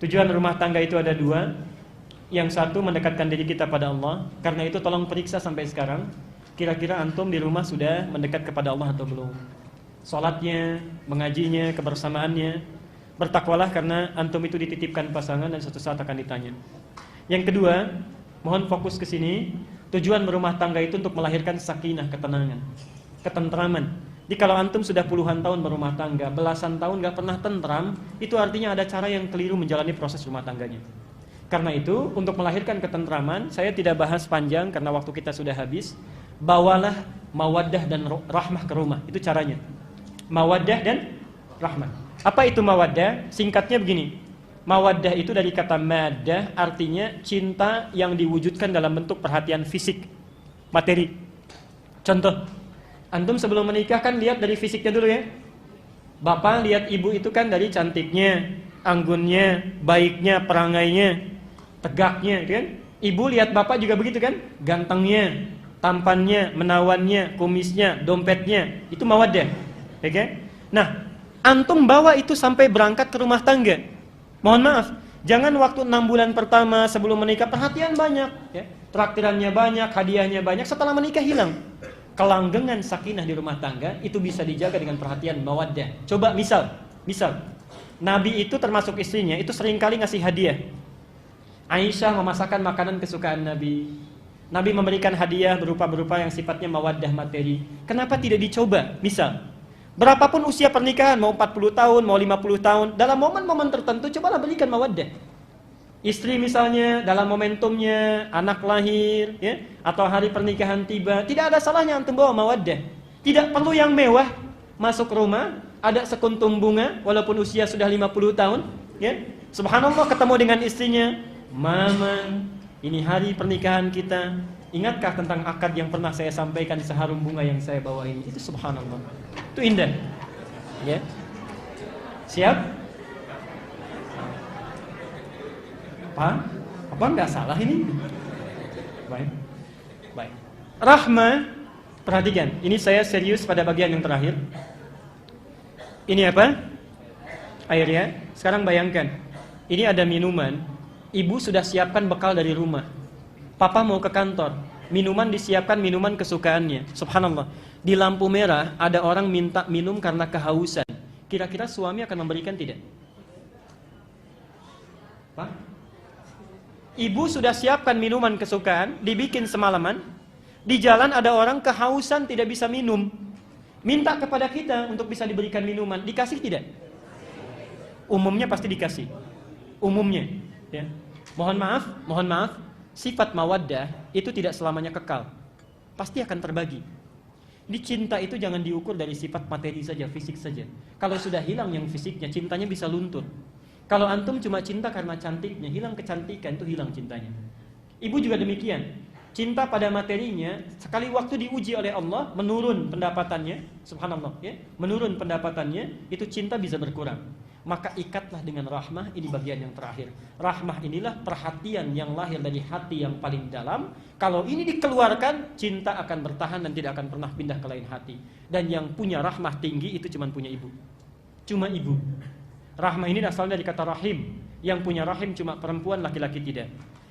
Tujuan rumah tangga itu ada dua. Yang satu mendekatkan diri kita pada Allah. Karena itu tolong periksa sampai sekarang, kira-kira antum di rumah sudah mendekat kepada Allah atau belum. Salatnya, mengajinya, kebersamaannya. Bertakwalah karena antum itu dititipkan pasangan dan suatu saat akan ditanya. Yang kedua, mohon fokus ke sini. Tujuan berumah tangga itu untuk melahirkan sakinah, ketenangan, ketentraman. Jadi kalau antum sudah puluhan tahun berumah tangga, belasan tahun gak pernah tentram, itu artinya ada cara yang keliru menjalani proses rumah tangganya. Karena itu, untuk melahirkan ketentraman, saya tidak bahas panjang karena waktu kita sudah habis. Bawalah mawaddah dan rahmah ke rumah. Itu caranya. Mawaddah dan rahmah. Apa itu mawaddah? Singkatnya begini. Mawaddah itu dari kata maddah, artinya cinta yang diwujudkan dalam bentuk perhatian fisik, materi. Contoh, antum sebelum menikah kan lihat dari fisiknya dulu ya. Bapak lihat ibu itu kan dari cantiknya, anggunnya, baiknya, perangainya, tegaknya, kan? Ibu lihat bapak juga begitu kan? Gantengnya, tampannya, menawannya, kumisnya, dompetnya. Itu mawaddah. Oke? Nah, antum bawa itu sampai berangkat ke rumah tangga. Mohon maaf, jangan waktu 6 bulan pertama sebelum menikah perhatian banyak, ya. Traktirannya banyak, hadiahnya banyak, setelah menikah hilang. Kelanggengan sakinah di rumah tangga itu bisa dijaga dengan perhatian mawaddah. Coba misal Nabi itu termasuk istrinya itu seringkali ngasih hadiah. Aisyah memasakkan makanan kesukaan Nabi. Nabi memberikan hadiah berupa yang sifatnya mawaddah materi. Kenapa tidak dicoba? Misal, berapapun usia pernikahan, mau 40 tahun, mau 50 tahun, dalam momen-momen tertentu cobalah berikan mawaddah. Istri misalnya dalam momentumnya anak lahir, ya, atau hari pernikahan tiba, tidak ada salahnya antum bawa mawaddah. Tidak perlu yang mewah. Masuk rumah ada sekuntum bunga walaupun usia sudah 50 tahun, ya. Subhanallah ketemu dengan istrinya, "Mama, ini hari pernikahan kita. Ingatkah tentang akad yang pernah saya sampaikan seharum bunga yang saya bawa ini?" Itu subhanallah. Itu indah. Ya. Siap? Apa enggak salah ini? Baik. Rahmah, perhatikan. Ini saya serius pada bagian yang terakhir. Ini apa? Air ya. Sekarang bayangkan. Ini ada minuman. Ibu sudah siapkan bekal dari rumah. Papa mau ke kantor. Minuman disiapkan, minuman kesukaannya. Subhanallah. Di lampu merah ada orang minta minum karena kehausan. Kira-kira suami akan memberikan tidak? Pak? Ibu sudah siapkan minuman kesukaan, dibikin semalaman. Di jalan ada orang kehausan tidak bisa minum. Minta kepada kita untuk bisa diberikan minuman. Dikasih tidak? Umumnya pasti dikasih. Umumnya, ya. Mohon maaf, sifat mawaddah itu tidak selamanya kekal. Pasti akan terbagi. Di cinta itu jangan diukur dari sifat materi saja, fisik saja. Kalau sudah hilang yang fisiknya, cintanya bisa luntur. Kalau antum cuma cinta karena cantiknya, hilang kecantikan, itu hilang cintanya. Ibu juga demikian. Cinta pada materinya, sekali waktu diuji oleh Allah, menurun pendapatannya, subhanallah, ya, menurun pendapatannya, itu cinta bisa berkurang. Maka ikatlah dengan rahmah, ini bagian yang terakhir. Rahmah inilah perhatian yang lahir dari hati yang paling dalam. Kalau ini dikeluarkan, cinta akan bertahan dan tidak akan pernah pindah ke lain hati. Dan yang punya rahmah tinggi itu cuma punya ibu. Cuma ibu. Rahmah ini asalnya dari kata rahim. Yang punya rahim cuma perempuan, laki-laki tidak.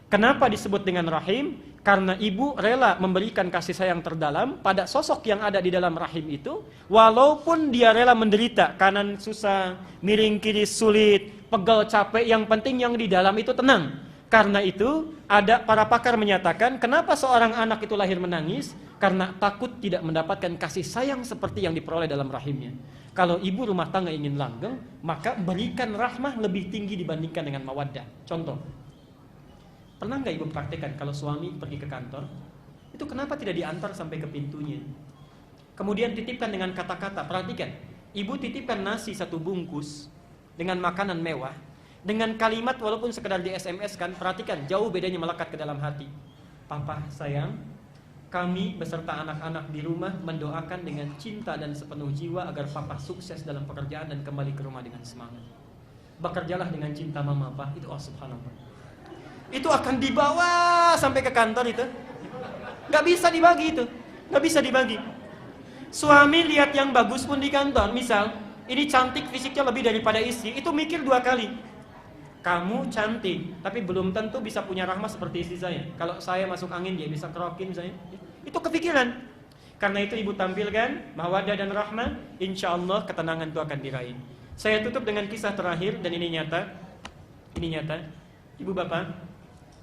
Kenapa disebut dengan rahim? Karena ibu rela memberikan kasih sayang terdalam pada sosok yang ada di dalam rahim itu, walaupun dia rela menderita, kanan susah, miring kiri sulit, pegal capek, yang penting yang di dalam itu tenang. Karena itu ada para pakar menyatakan, kenapa seorang anak itu lahir menangis? Karena takut tidak mendapatkan kasih sayang seperti yang diperoleh dalam rahimnya. Kalau ibu rumah tangga ingin langgeng, maka berikan rahmah lebih tinggi dibandingkan dengan mawaddah. Contoh, pernah nggak ibu praktekkan kalau suami pergi ke kantor, itu kenapa tidak diantar sampai ke pintunya? Kemudian titipkan dengan kata-kata, perhatikan, ibu titipkan nasi 1 bungkus dengan makanan mewah, dengan kalimat walaupun sekedar di SMS kan, perhatikan, jauh bedanya melekat ke dalam hati. Papa sayang, kami beserta anak-anak di rumah mendoakan dengan cinta dan sepenuh jiwa agar papa sukses dalam pekerjaan dan kembali ke rumah dengan semangat. Bekerjalah dengan cinta mama, Pak. Itu subhanallah. Itu akan dibawa sampai ke kantor itu. Gak bisa dibagi itu. Gak bisa dibagi. Suami lihat yang bagus pun di kantor, misal, ini cantik fisiknya lebih daripada istri, itu mikir 2 kali. Kamu cantik, tapi belum tentu bisa punya rahmat seperti istri saya. Kalau saya masuk angin, dia bisa kerokin misalnya. Itu kepikiran. Karena itu ibu tampilkan mawaddah dan rahmah, insya Allah ketenangan itu akan diraih. Saya tutup dengan kisah terakhir, dan ini nyata. Ini nyata. Ibu bapak,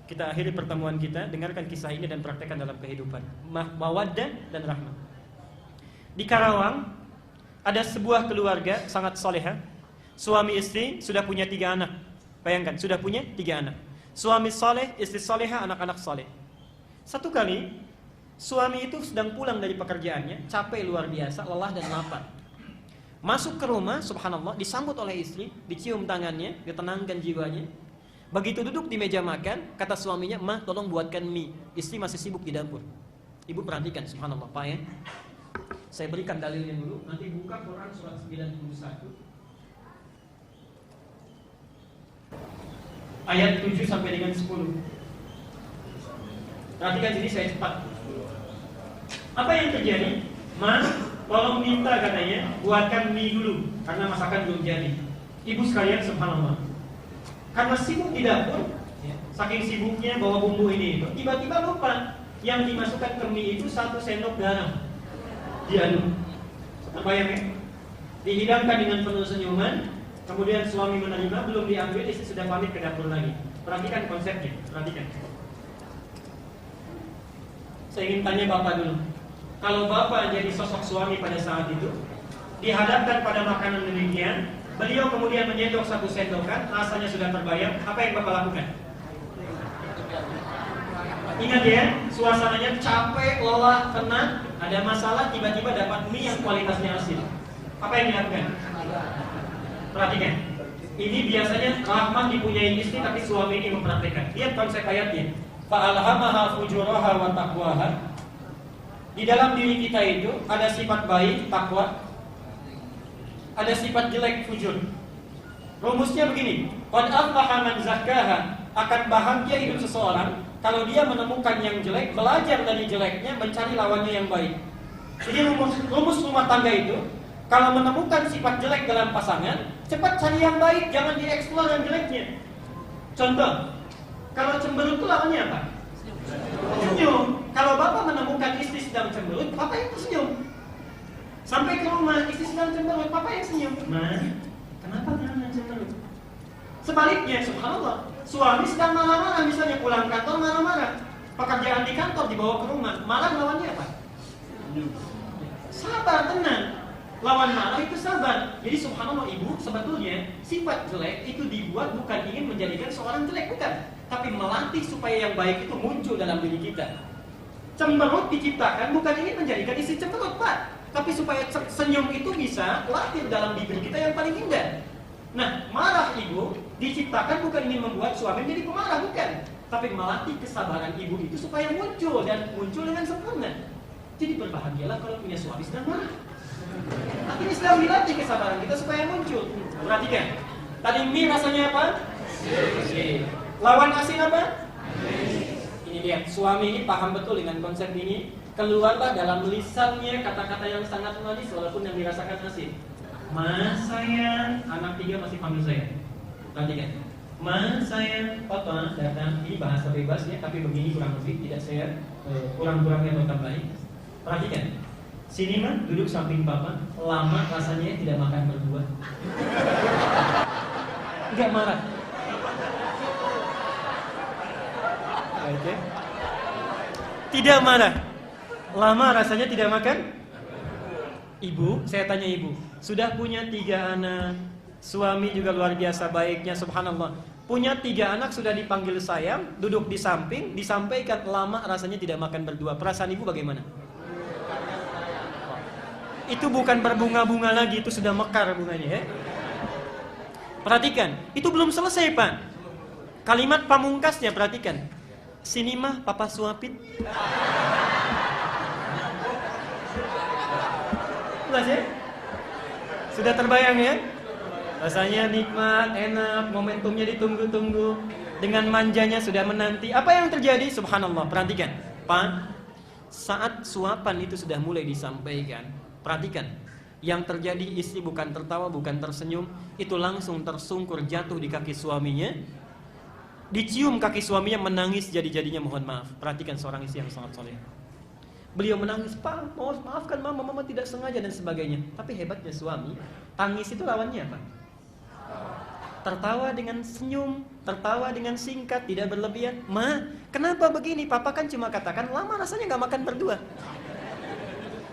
kita akhiri pertemuan kita, dengarkan kisah ini dan praktekkan dalam kehidupan. Mawaddah dan rahmah. Di Karawang ada sebuah keluarga sangat soleha. Suami istri sudah punya 3 anak. Bayangkan, sudah punya 3 anak. Suami soleh, istri soleha, anak-anak soleh. Satu kali, suami itu sedang pulang dari pekerjaannya, capek luar biasa, lelah dan lapar. Masuk ke rumah, subhanallah, disambut oleh istri, dicium tangannya, ditenangkan jiwanya. Begitu duduk di meja makan, kata suaminya, "Ma, tolong buatkan mie." Istri masih sibuk di dapur. Ibu perhatikan, subhanallah, Pak ya. Saya berikan dalilnya dulu, nanti buka Quran surat 91. Ayat 7 sampai dengan 10. Perhatikan sini, saya cepat. Apa yang terjadi? Ma, tolong minta katanya, buatkan mie dulu, karena masakan belum jadi. Ibu sekalian, subhanallah, karena sibuk di dapur, saking sibuknya bawa bumbu ini itu, tiba-tiba lupa yang dimasukkan ke mie itu 1 sendok garam. Diaduk. Terbayang ya? Dihidangkan dengan penuh senyuman. Kemudian suami menerima, belum diambil, istri sudah pamit ke dapur lagi. Perhatikan konsepnya, perhatikan. Saya ingin tanya bapak dulu. Kalau bapak jadi sosok suami pada saat itu, dihadapkan pada makanan demikian, beliau kemudian menyendok 1 sendokan, rasanya sudah terbayang, apa yang bapak lakukan? Ingat ya, suasananya capek, lelah, penat, ada masalah, tiba-tiba dapat mie yang kualitasnya asin. Apa yang dilakukan? Perhatikan, ini biasanya rahmat dipunyai istri, tapi suami ini mempraktikkan. Lihat konsep ayatnya. Fa'alhamaha fujuraha wa taqwaha. Di dalam diri kita itu ada sifat baik, takwa, ada sifat jelek, fujur. Rumusnya begini, qad aflaha man zakkaha. Akan bahagia hidup seseorang kalau dia menemukan yang jelek, belajar dari jeleknya, mencari lawannya yang baik. Jadi rumus rumah tangga itu, kalau menemukan sifat jelek dalam pasangan, cepat cari yang baik, jangan dieksplor yang jeleknya. Contoh, kalau cemberut itu lawannya apa? Senyum. Kalau bapak menemukan istri sedang cemberut, bapak yang tersenyum. Sampai ke rumah, istri sedang cemberut, bapak yang senyum. Ma, kenapa kalian cemberut? Sebaliknya, subhanallah, suami sedang marah-marah, misalnya pulang kantor marah-marah, pekerjaan di kantor dibawa ke rumah, marah lawannya apa? Sabar, tenang. Lawan marah itu sabar. Jadi subhanallah ibu, sebetulnya sifat jelek itu dibuat bukan ingin menjadikan seorang jelek, bukan, tapi melatih supaya yang baik itu muncul dalam diri kita. Cemberut diciptakan bukan ingin menjadikan istri cemberut, Pak, tapi supaya senyum itu bisa lahir dalam diri kita yang paling indah. Nah, marah ibu diciptakan bukan ingin membuat suami menjadi pemarah, bukan, tapi melatih kesabaran ibu itu supaya muncul, dan muncul dengan sempurna. Jadi berbahagialah kalau punya suami sedang marah. Tapi ini sedang dilatih kesabaran kita supaya muncul. Perhatikan, tadi mie rasanya apa? Lawan asin apa? Ini lihat, suami ini paham betul dengan konsep ini. Keluarlah dalam lisannya kata-kata yang sangat manis walaupun yang dirasakan asin. Mas sayang, anak 3 masih panggil saya. Perhatikan, mas sayang, papa datang. Ini bahasa bebas ya, tapi begini kurang lebih, tidak saya kurang-kurangnya atau tambahin. Perhatikan, sini mah duduk samping papa, lama rasanya tidak makan berdua. Enggak marah. Oke. Tidak marah. Lama rasanya tidak makan. Ibu, saya tanya ibu, sudah punya 3 anak, suami juga luar biasa baiknya, subhanallah. Punya 3 anak sudah dipanggil sayang, duduk di samping, disampaikan lama rasanya tidak makan berdua. Perasaan ibu bagaimana? Itu bukan berbunga-bunga lagi, itu sudah mekar bunganya ya. Perhatikan, itu belum selesai Pak. Kalimat pamungkasnya perhatikan. Sini mah papa suapin. Jelas ya? Sudah terbayang ya? Rasanya nikmat, enak, momentumnya ditunggu-tunggu. Dengan manjanya sudah menanti. Apa yang terjadi? Subhanallah, perhatikan Pak, saat suapan itu sudah mulai disampaikan, perhatikan, yang terjadi istri bukan tertawa, bukan tersenyum, itu langsung tersungkur jatuh di kaki suaminya. Dicium kaki suaminya, menangis jadi-jadinya mohon maaf. Perhatikan seorang istri yang sangat soleh. Beliau menangis, "Pak, maafkan mama tidak sengaja," dan sebagainya. Tapi hebatnya suami, tangis itu lawannya apa? Tertawa dengan senyum, tertawa dengan singkat, tidak berlebihan. "Ma, kenapa begini? Papa kan cuma katakan lama rasanya gak makan berdua."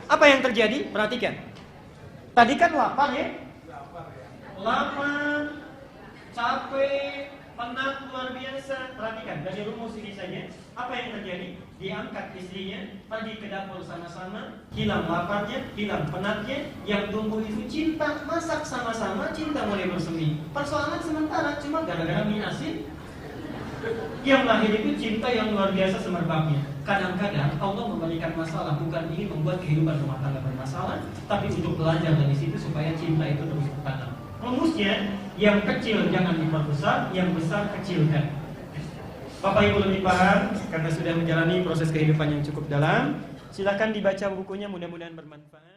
Apa yang terjadi? Perhatikan. Tadi kan lapar ya? Lapar, capek, penat luar biasa. Perhatikan, dari rumus ini saja. Apa yang terjadi? Diangkat istrinya, pergi ke dapur sama-sama, hilang laparnya, hilang penatnya. Yang tumbuh itu cinta, masak sama-sama, cinta mulai bersemi. Persoalan sementara, cuma gara-gara mie asin. Yang lahir itu cinta yang luar biasa semerbaknya. Kadang-kadang Allah memberikan masalah bukan ingin membuat kehidupan rumah tangga bermasalah, tapi untuk belajar dari situ supaya cinta itu terus bertanam. Rumusnya, yang kecil jangan diperbesar, yang besar kecilkan. Bapak Ibu lebih paham karena sudah menjalani proses kehidupan yang cukup dalam. Silakan dibaca bukunya, mudah-mudahan bermanfaat.